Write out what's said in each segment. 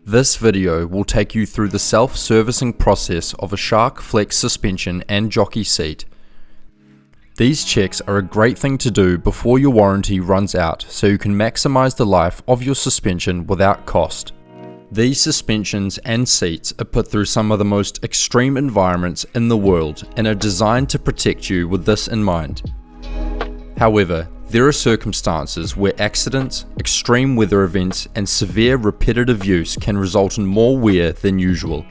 This video will take you through the self-servicing process of a Shark Flex suspension and jockey seat. These checks are a great thing to do before your warranty runs out so you can maximize the life of your suspension without cost. These suspensions and seats are put through some of the most extreme environments in the world and are designed to protect you with this in mind. However, there are circumstances where accidents, extreme weather events, and severe repetitive use can result in more wear than usual.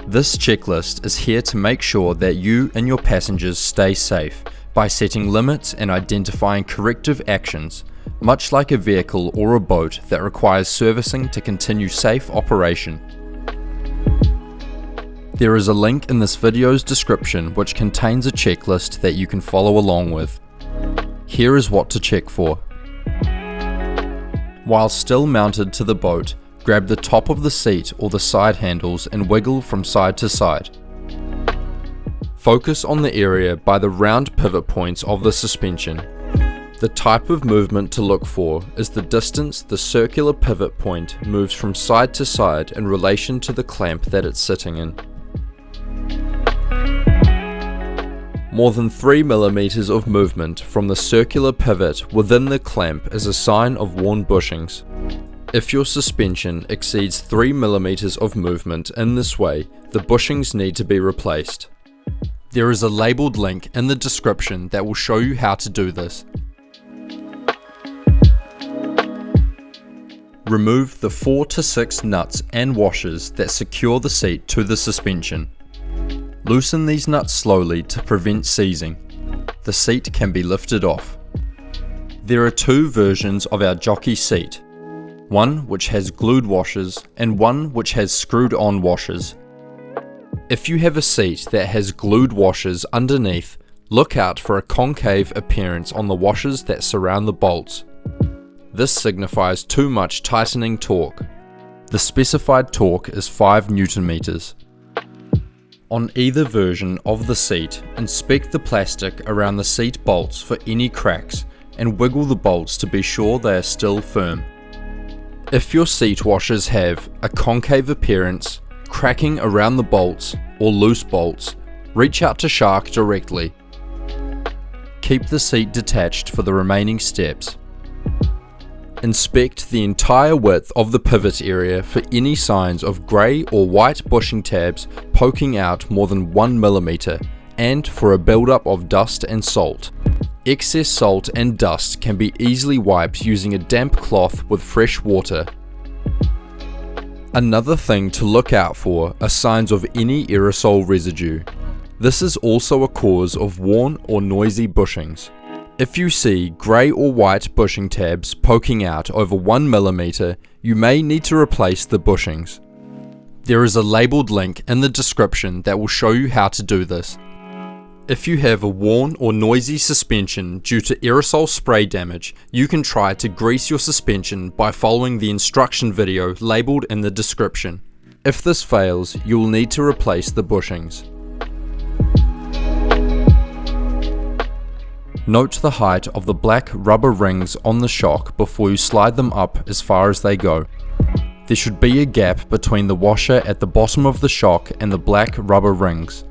This checklist is here to make sure that you and your passengers stay safe by setting limits and identifying corrective actions, much like a vehicle or a boat that requires servicing to continue safe operation. There is a link in this video's description which contains a checklist that you can follow along with. Here is what to check for. While still mounted to the boat, grab the top of the seat or the side handles and wiggle from side to side. Focus on the area by the round pivot points of the suspension. The type of movement to look for is the distance the circular pivot point moves from side to side in relation to the clamp that it's sitting in. More than 3 mm of movement from the circular pivot within the clamp is a sign of worn bushings. If your suspension exceeds 3 mm of movement in this way, the bushings need to be replaced. There is a labeled link in the description that will show you how to do this. Remove the 4 to 6 nuts and washers that secure the seat to the suspension. Loosen these nuts slowly to prevent seizing. The seat can be lifted off. There are two versions of our jockey seat, one which has glued washers and one which has screwed-on washers. If you have a seat that has glued washers underneath, look out for a concave appearance on the washers that surround the bolts. This signifies too much tightening torque. The specified torque is 5 Nm. On either version of the seat, inspect the plastic around the seat bolts for any cracks and wiggle the bolts to be sure they are still firm. If your seat washers have a concave appearance, cracking around the bolts, or loose bolts, reach out to Shark directly. Keep the seat detached for the remaining steps. Inspect the entire width of the pivot area for any signs of grey or white bushing tabs poking out more than 1 mm and for a buildup of dust and salt. Excess salt and dust can be easily wiped using a damp cloth with fresh water. Another thing to look out for are signs of any aerosol residue. This is also a cause of worn or noisy bushings. If you see grey or white bushing tabs poking out over 1 mm, you may need to replace the bushings. There is a labeled link in the description that will show you how to do this. If you have a worn or noisy suspension due to aerosol spray damage, you can try to grease your suspension by following the instruction video labeled in the description. If this fails, you will need to replace the bushings. Note the height of the black rubber rings on the shock before you slide them up as far as they go. There should be a gap between the washer at the bottom of the shock and the black rubber rings.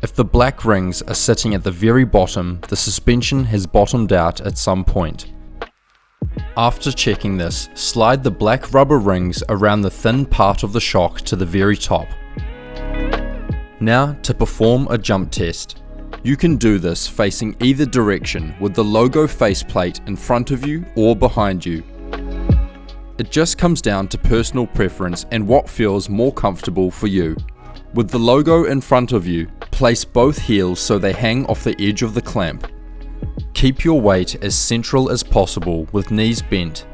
If the black rings are sitting at the very bottom, the suspension has bottomed out at some point. After checking this, slide the black rubber rings around the thin part of the shock to the very top. Now to perform a jump test. You can do this facing either direction with the logo faceplate in front of you or behind you. It just comes down to personal preference and what feels more comfortable for you. With the logo in front of you, place both heels so they hang off the edge of the clamp. Keep your weight as central as possible with knees bent.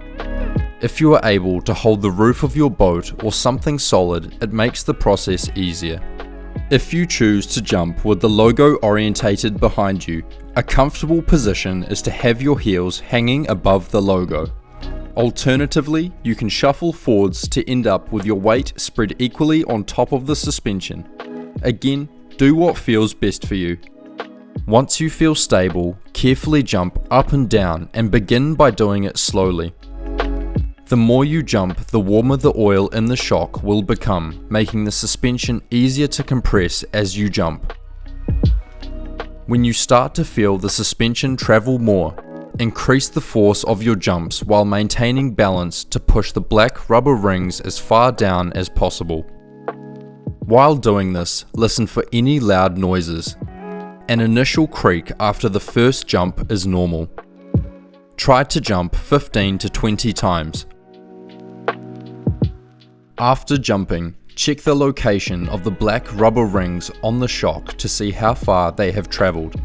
If you are able to hold the roof of your boat or something solid, it makes the process easier. If you choose to jump with the logo orientated behind you, a comfortable position is to have your heels hanging above the logo. Alternatively, you can shuffle forwards to end up with your weight spread equally on top of the suspension. Again, do what feels best for you. Once you feel stable, carefully jump up and down and begin by doing it slowly. The more you jump, the warmer the oil in the shock will become, making the suspension easier to compress as you jump. When you start to feel the suspension travel more, increase the force of your jumps while maintaining balance to push the black rubber rings as far down as possible. While doing this, listen for any loud noises. An initial creak after the first jump is normal. Try to jump 15 to 20 times. After jumping, check the location of the black rubber rings on the shock to see how far they have traveled.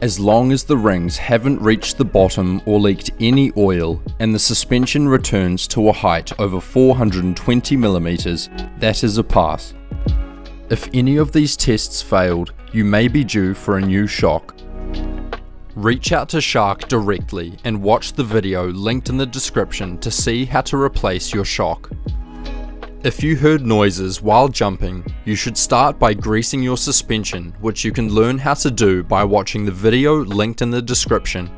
As long as the rings haven't reached the bottom or leaked any oil and the suspension returns to a height over 420 millimeters, that is a pass. If any of these tests failed, you may be due for a new shock. Reach out to Shark directly and watch the video linked in the description to see how to replace your shock. If you heard noises while jumping, you should start by greasing your suspension, which you can learn how to do by watching the video linked in the description.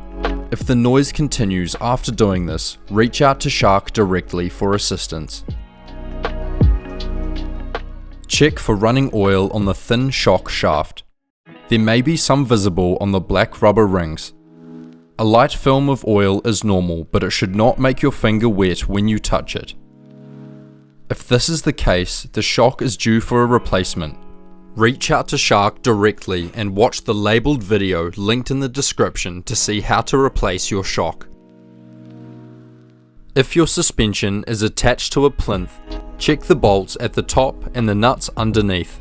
If the noise continues after doing this, reach out to Shark directly for assistance. Check for running oil on the thin shock shaft. There may be some visible on the black rubber rings. A light film of oil is normal, but it should not make your finger wet when you touch it. If this is the case, the shock is due for a replacement. Reach out to Shark directly and watch the labeled video linked in the description to see how to replace your shock. If your suspension is attached to a plinth, check the bolts at the top and the nuts underneath.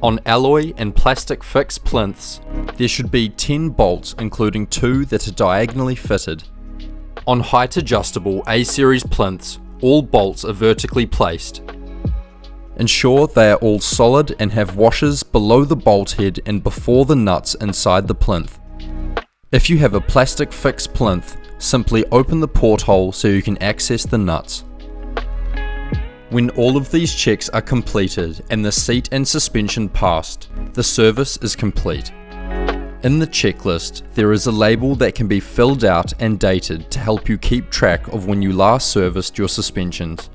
On alloy and plastic fixed plinths, there should be 10 bolts including 2 that are diagonally fitted. On height adjustable A-series plinths, all bolts are vertically placed. Ensure they are all solid and have washers below the bolt head and before the nuts inside the plinth. If you have a plastic fixed plinth, simply open the porthole so you can access the nuts. When all of these checks are completed and the seat and suspension passed, the service is complete. In the checklist, there is a label that can be filled out and dated to help you keep track of when you last serviced your suspensions.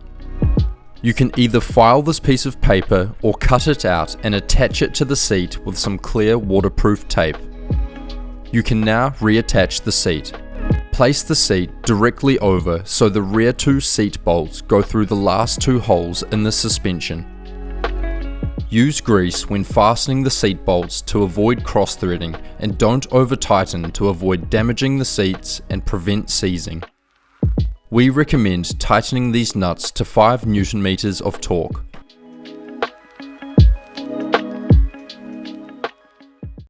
You can either file this piece of paper or cut it out and attach it to the seat with some clear waterproof tape. You can now reattach the seat. Place the seat directly over so the rear 2 seat bolts go through the last 2 holes in the suspension. Use grease when fastening the seat bolts to avoid cross-threading and don't over-tighten to avoid damaging the seats and prevent seizing. We recommend tightening these nuts to 5 Nm of torque.